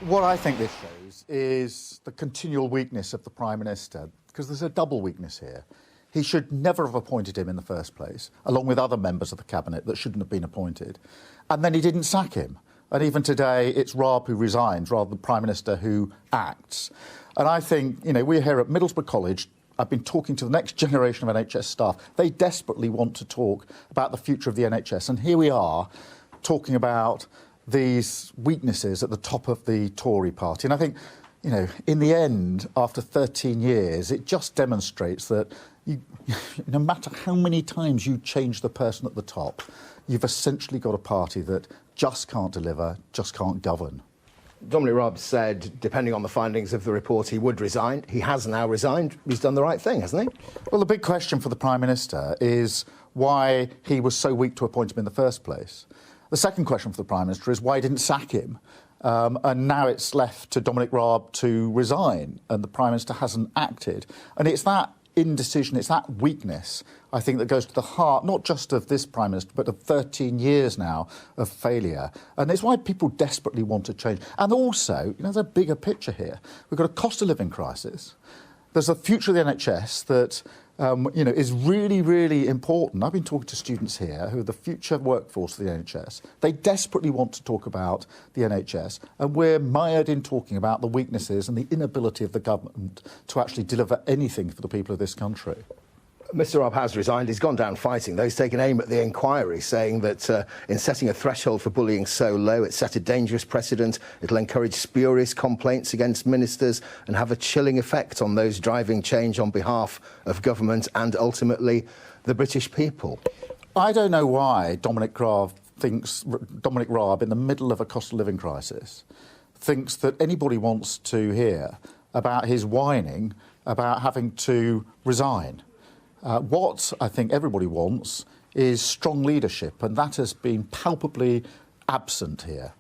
What I think this shows is the continual weakness of the Prime Minister, because there's a double weakness here. He should never have appointed him in the first place, along with other members of the Cabinet that shouldn't have been appointed. And then he didn't sack him. And even today, it's Raab who resigns rather than the Prime Minister who acts. And I think, you know, we're here at Middlesbrough College. I've been talking to the next generation of NHS staff. They desperately want to talk about the future of the NHS. And here we are talking about these weaknesses at the top of the Tory party. And I think, you know, in the end, after 13 years, it just demonstrates that no matter how many times you change the person at the top, you've essentially got a party that just can't deliver, just can't govern. Dominic Raab said, depending on the findings of the report, he would resign. He has now resigned. He's done the right thing, hasn't he? Well, the big question for the Prime Minister is why he was so weak to appoint him in the first place. The second question for the Prime Minister is why he didn't sack him. And now it's left to Dominic Raab to resign, and the Prime Minister hasn't acted. And it's that indecision, it's that weakness, I think, that goes to the heart, not just of this Prime Minister, but of 13 years now of failure. And it's why people desperately want to change. And also, you know, there's a bigger picture here. We've got a cost of living crisis. There's a future of the NHS that you know, is really, really important. I've been talking to students here who are the future workforce of the NHS. They desperately want to talk about the NHS, and we're mired in talking about the weaknesses and the inability of the government to actually deliver anything for the people of this country. Mr Raab has resigned. He's gone down fighting, though. He's taken aim at the inquiry, saying that in setting a threshold for bullying so low, it set a dangerous precedent. It'll encourage spurious complaints against ministers and have a chilling effect on those driving change on behalf of government and ultimately the British people. I don't know why Dominic Raab, in the middle of a cost of living crisis, thinks that anybody wants to hear about his whining about having to resign. What I think everybody wants is strong leadership, and that has been palpably absent here.